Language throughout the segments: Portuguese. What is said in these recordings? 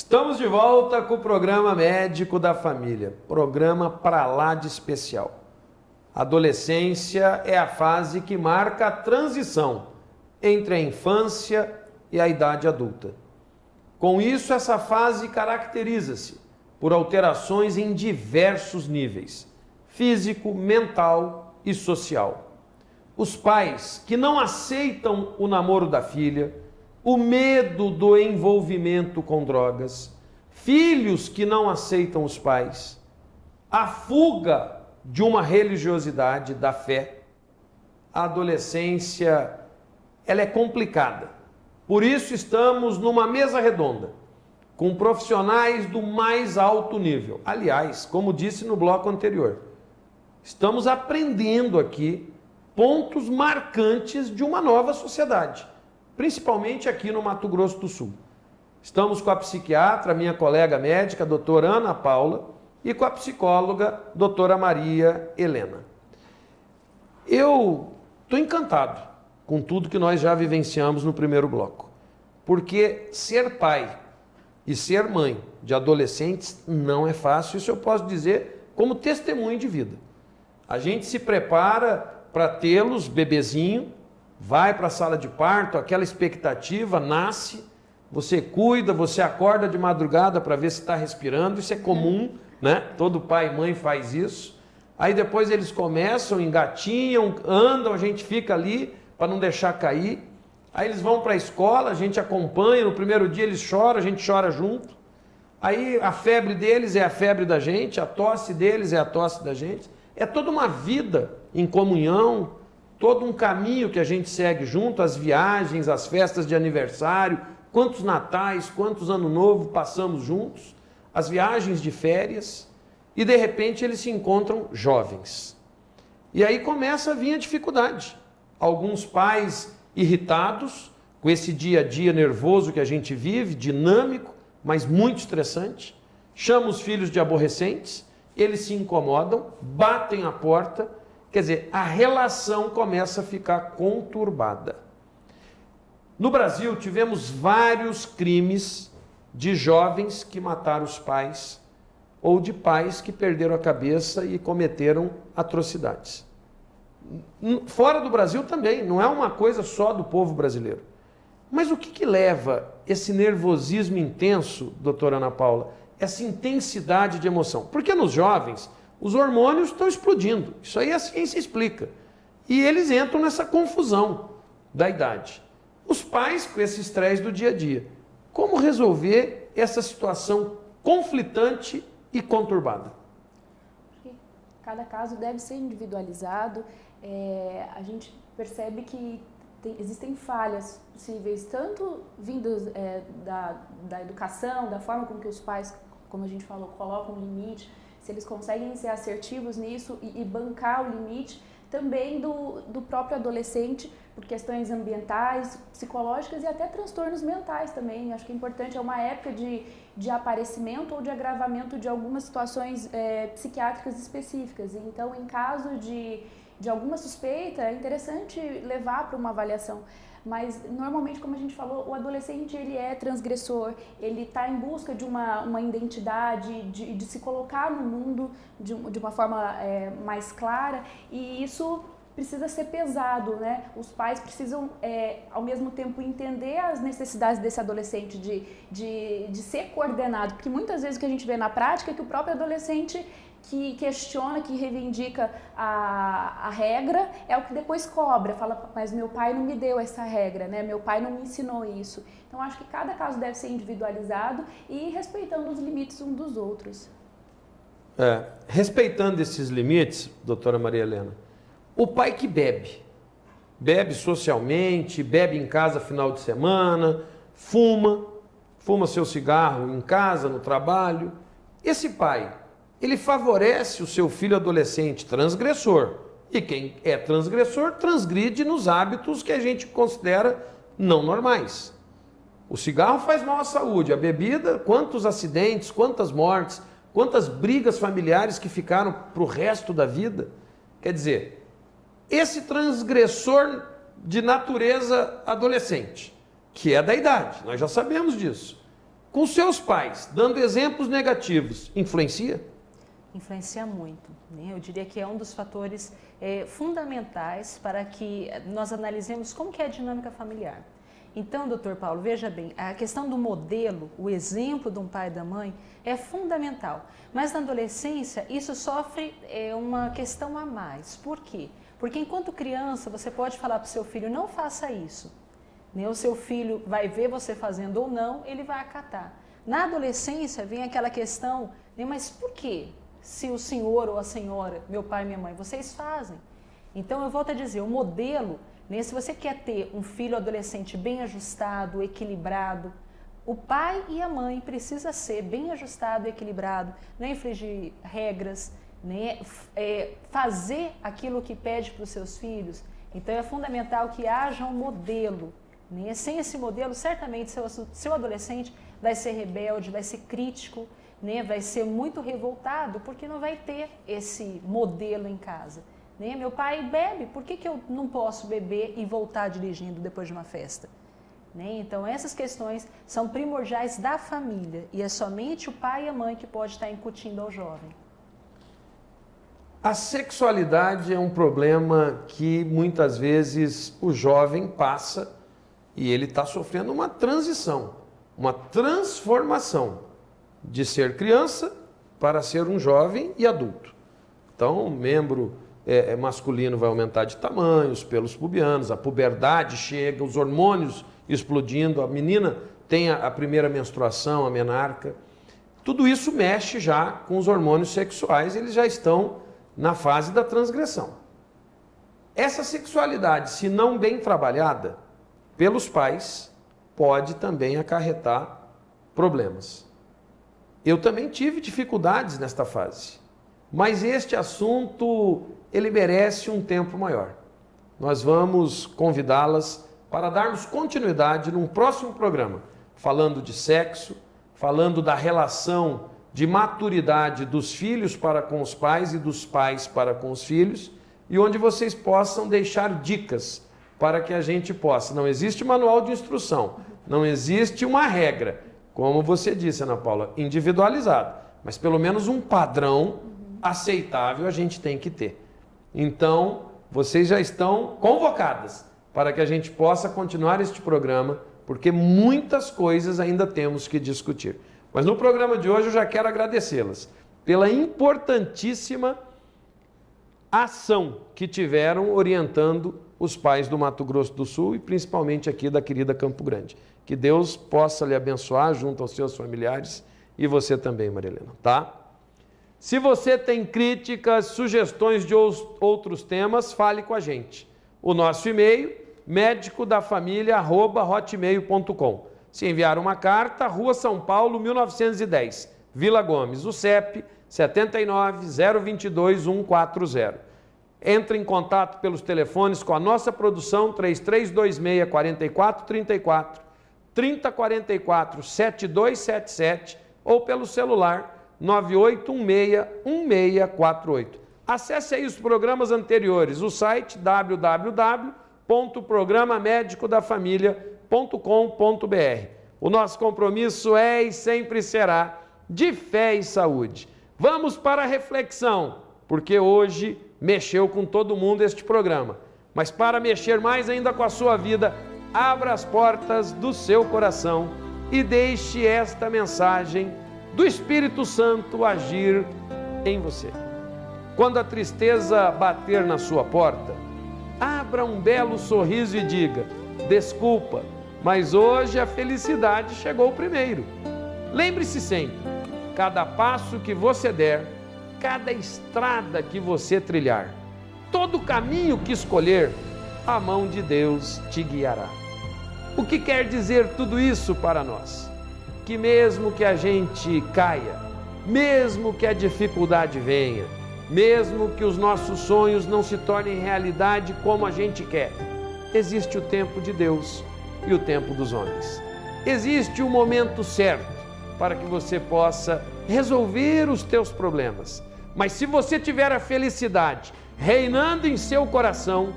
Estamos de volta com o programa Médico da Família, programa pra lá de especial. A adolescência é a fase que marca a transição entre a infância e a idade adulta. Com isso, essa fase caracteriza-se por alterações em diversos níveis, físico, mental e social. Os pais que não aceitam o namoro da filha, o medo do envolvimento com drogas, filhos que não aceitam os pais, a fuga de uma religiosidade da fé. A adolescência, ela é complicada. Por isso estamos numa mesa redonda, com profissionais do mais alto nível. Aliás, como disse no bloco anterior, estamos aprendendo aqui pontos marcantes de uma nova sociedade, principalmente aqui no Mato Grosso do Sul. Estamos com a psiquiatra, minha colega médica, doutora Ana Paula, e com a psicóloga, doutora Maria Helena. Eu estou encantado com tudo que nós já vivenciamos no primeiro bloco, porque ser pai e ser mãe de adolescentes não é fácil, isso eu posso dizer como testemunho de vida. A gente se prepara para tê-los bebezinho, vai para a sala de parto, aquela expectativa, nasce, você cuida, você acorda de madrugada para ver se está respirando, isso é comum, né? Todo pai e mãe faz isso. Aí depois eles começam, engatinham, andam, a gente fica ali para não deixar cair. Aí eles vão para a escola, a gente acompanha, no primeiro dia eles choram, a gente chora junto. Aí a febre deles é a febre da gente, a tosse deles é a tosse da gente. É toda uma vida em comunhão, todo um caminho que a gente segue junto, as viagens, as festas de aniversário, quantos natais, quantos ano novo passamos juntos, as viagens de férias, e de repente eles se encontram jovens. E aí começa a vir a dificuldade. Alguns pais irritados com esse dia a dia nervoso que a gente vive, dinâmico, mas muito estressante, chamam os filhos de aborrecentes, eles se incomodam, batem a porta. Quer dizer, a relação começa a ficar conturbada. No Brasil, tivemos vários crimes de jovens que mataram os pais ou de pais que perderam a cabeça e cometeram atrocidades. Fora do Brasil também, não é uma coisa só do povo brasileiro. Mas o que leva esse nervosismo intenso, doutora Ana Paula, essa intensidade de emoção? Porque nos jovens os hormônios estão explodindo, isso aí a ciência explica. E eles entram nessa confusão da idade. Os pais com esse estresse do dia a dia. Como resolver essa situação conflitante e conturbada? Cada caso deve ser individualizado. A gente percebe que existem falhas possíveis, tanto vindas da educação, da forma como que os pais, como a gente falou, colocam limite, se eles conseguem ser assertivos nisso e bancar o limite, também do próprio adolescente, por questões ambientais, psicológicas e até transtornos mentais também. Acho que é importante, é uma época de aparecimento ou de agravamento de algumas situações psiquiátricas específicas. Então, em caso de alguma suspeita, é interessante levar para uma avaliação. Mas, normalmente, como a gente falou, o adolescente ele é transgressor, ele está em busca de uma identidade, de se colocar no mundo de uma forma mais clara, e isso precisa ser pesado, né? Os pais precisam, ao mesmo tempo, entender as necessidades desse adolescente, de ser coordenado, porque muitas vezes o que a gente vê na prática é que o próprio adolescente que questiona, que reivindica a regra, é o que depois cobra, fala, mas meu pai não me deu essa regra, né? Meu pai não me ensinou isso. Então, acho que cada caso deve ser individualizado e respeitando os limites uns dos outros. Respeitando esses limites, doutora Maria Helena, o pai que bebe socialmente, bebe em casa final de semana, fuma seu cigarro em casa, no trabalho, esse pai, ele favorece o seu filho adolescente transgressor. E quem é transgressor, transgride nos hábitos que a gente considera não normais. O cigarro faz mal à saúde, a bebida, quantos acidentes, quantas mortes, quantas brigas familiares que ficaram para o resto da vida. Quer dizer, esse transgressor de natureza adolescente, que é da idade, nós já sabemos disso. com seus pais, dando exemplos negativos, influencia? Influencia muito, né? Eu diria que é um dos fatores fundamentais para que nós analisemos como que é a dinâmica familiar. Então, doutor Paulo, veja bem, a questão do modelo, o exemplo de um pai e da mãe é fundamental. Mas na adolescência, isso sofre uma questão a mais. Por quê? Porque enquanto criança, você pode falar para o seu filho, não faça isso. Né? O seu filho vai ver você fazendo ou não, ele vai acatar. Na adolescência, vem aquela questão, né, mas por quê? Se o senhor ou a senhora, meu pai e minha mãe, vocês fazem. Então, eu volto a dizer, o modelo, né, se você quer ter um filho adolescente bem ajustado, equilibrado, o pai e a mãe precisa ser bem ajustado e equilibrado, não infringir regras, né, fazer aquilo que pede para os seus filhos. Então, é fundamental que haja um modelo. Né? Sem esse modelo, certamente, seu adolescente vai ser rebelde, vai ser crítico, né, vai ser muito revoltado porque não vai ter esse modelo em casa. Né? Meu pai bebe, por que eu não posso beber e voltar dirigindo depois de uma festa? Né? Então essas questões são primordiais da família e é somente o pai e a mãe que pode estar incutindo ao jovem. A sexualidade é um problema que muitas vezes o jovem passa e ele está sofrendo uma transição, uma transformação de ser criança para ser um jovem e adulto. Então, o membro masculino vai aumentar de tamanho, os pelos pubianos, a puberdade chega, os hormônios explodindo, a menina tem a primeira menstruação, a menarca. Tudo isso mexe já com os hormônios sexuais, eles já estão na fase da transgressão. Essa sexualidade, se não bem trabalhada pelos pais, pode também acarretar problemas. Eu também tive dificuldades nesta fase, mas este assunto, ele merece um tempo maior. Nós vamos convidá-las para darmos continuidade num próximo programa, falando de sexo, falando da relação de maturidade dos filhos para com os pais e dos pais para com os filhos, e onde vocês possam deixar dicas para que a gente possa. Não existe manual de instrução, não existe uma regra, como você disse, Ana Paula, individualizado, mas pelo menos um padrão aceitável a gente tem que ter. Então, vocês já estão convocadas para que a gente possa continuar este programa, porque muitas coisas ainda temos que discutir. Mas no programa de hoje eu já quero agradecê-las pela importantíssima ação que tiveram orientando os pais do Mato Grosso do Sul e principalmente aqui da querida Campo Grande. Que Deus possa lhe abençoar junto aos seus familiares e você também, Maria Helena, tá? Se você tem críticas, sugestões de outros temas, fale com a gente. O nosso e-mail, medicodafamilia@hotmail.com. Se enviar uma carta, Rua São Paulo, 1910, Vila Gomes, o CEP 79-022-140. Entre em contato pelos telefones com a nossa produção 3326-4434, 3044-7277 ou pelo celular 9816-1648. Acesse aí os programas anteriores, o site www.programamedicodafamilia.com.br. O nosso compromisso é e sempre será de fé e saúde. Vamos para a reflexão, porque hoje mexeu com todo mundo este programa. Mas para mexer mais ainda com a sua vida, abra as portas do seu coração e deixe esta mensagem do Espírito Santo agir em você. Quando a tristeza bater na sua porta, abra um belo sorriso e diga: desculpa, mas hoje a felicidade chegou primeiro. Lembre-se sempre, cada passo que você der, cada estrada que você trilhar, todo caminho que escolher, a mão de Deus te guiará. O que quer dizer tudo isso para nós? Que mesmo que a gente caia, mesmo que a dificuldade venha, mesmo que os nossos sonhos não se tornem realidade como a gente quer, existe o tempo de Deus e o tempo dos homens. Existe o momento certo para que você possa resolver os teus problemas. Mas se você tiver a felicidade reinando em seu coração,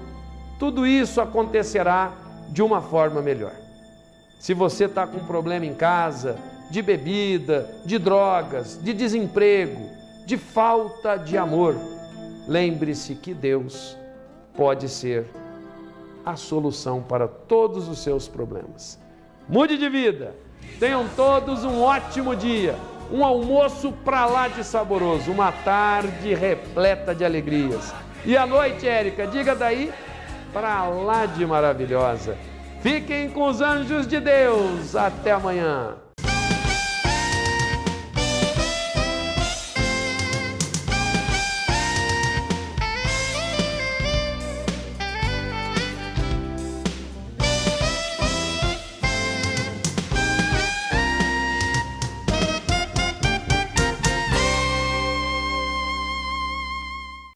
tudo isso acontecerá de uma forma melhor. Se você está com um problema em casa, de bebida, de drogas, de desemprego, de falta de amor, lembre-se que Deus pode ser a solução para todos os seus problemas. Mude de vida. Tenham todos um ótimo dia, um almoço pra lá de saboroso, uma tarde repleta de alegrias. E à noite, Érica, diga daí, pra lá de maravilhosa. Fiquem com os anjos de Deus. Até amanhã.